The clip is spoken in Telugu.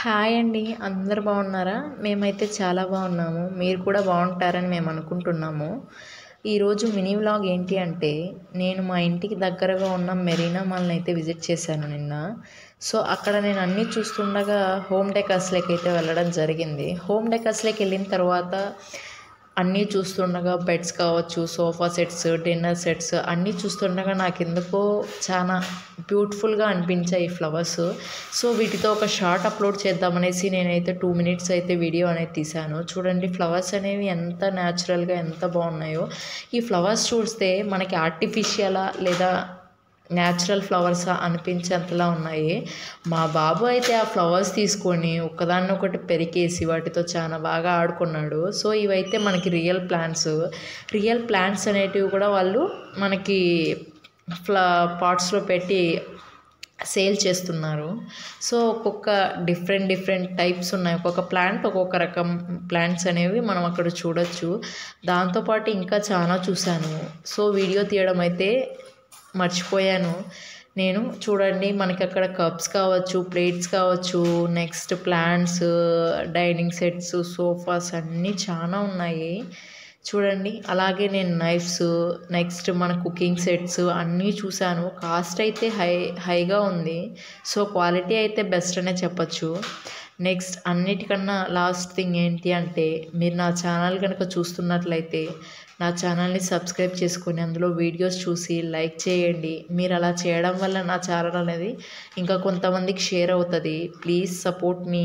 హాయ్ అండి. అందరూ బాగున్నారా? మేమైతే చాలా బాగున్నాము. మీరు కూడా బాగుంటారని మేము అనుకుంటున్నాము. ఈరోజు మినీ వ్లాగ్ ఏంటి అంటే, నేను మా ఇంటికి దగ్గరగా ఉన్న మెరీనా మాల్ని అయితే విజిట్ చేశాను నిన్న. సో అక్కడ నేను అన్నీ చూస్తుండగా హోమ్ డెకర్స్లోకి అయితే వెళ్ళడం జరిగింది. హోమ్ డెకర్స్లోకి వెళ్ళిన తర్వాత అన్నీ చూస్తుండగా బెడ్స్ కావచ్చు, సోఫా సెట్స్, డిన్నర్ సెట్స్ అన్నీ చూస్తుండగా నాకు ఎందుకో చాలా బ్యూటిఫుల్గా అనిపించాయి ఈ ఫ్లవర్స్. సో వీటితో ఒక షార్ట్ అప్లోడ్ చేద్దామనేసి నేనైతే 2 మినిట్స్ అయితే వీడియో అనేది తీశాను. చూడండి ఫ్లవర్స్ అనేవి ఎంత న్యాచురల్గా ఎంత బాగున్నాయో. ఈ ఫ్లవర్స్ చూస్తే మనకి ఆర్టిఫిషియలా లేదా న్యాచురల్ ఫ్లవర్సా అనిపించేంతలా ఉన్నాయి. మా బాబు అయితే ఆ ఫ్లవర్స్ తీసుకొని ఒకదాన్ని ఒకటి పెరికేసి వాటితో చాలా బాగా ఆడుకున్నాడు. సో ఇవైతే మనకి రియల్ ప్లాంట్స్ అనేటివి కూడా వాళ్ళు మనకి పాట్స్లో పెట్టి సేల్ చేస్తున్నారు. సో ఒక్కొక్క డిఫరెంట్ టైప్స్ ఉన్నాయి. ఒక్కొక్క ప్లాంట్ ఒక్కొక్క రకం ప్లాంట్స్ అనేవి మనం అక్కడ చూడొచ్చు. దాంతోపాటు ఇంకా చాలా చూశాను. సో వీడియో తీయడం అయితే మర్చిపోయాను నేను. చూడండి మనకి అక్కడ కప్స్ కావచ్చు, ప్లేట్స్ కావచ్చు, next plants, dining sets, sofas అన్నీ చాలా ఉన్నాయి చూడండి. అలాగే నేను నైఫ్స్, నెక్స్ట్ మన కుకింగ్ సెట్స్ అన్నీ చూశాను. కాస్ట్ అయితే హైగా ఉంది. సో క్వాలిటీ అయితే బెస్ట్ అనే చెప్పచ్చు. నెక్స్ట్ అన్నిటికన్నా లాస్ట్ థింగ్ ఏంటి అంటే, మీరు నా ఛానల్ కనుక చూస్తున్నట్లయితే నా ఛానల్ని సబ్స్క్రైబ్ చేసుకొని అందులో వీడియోస్ చూసి లైక్ చేయండి. మీరు అలా చేయడం వల్ల నా ఛానల్ అనేది ఇంకా కొంతమందికి షేర్ అవుతుంది. Please support me.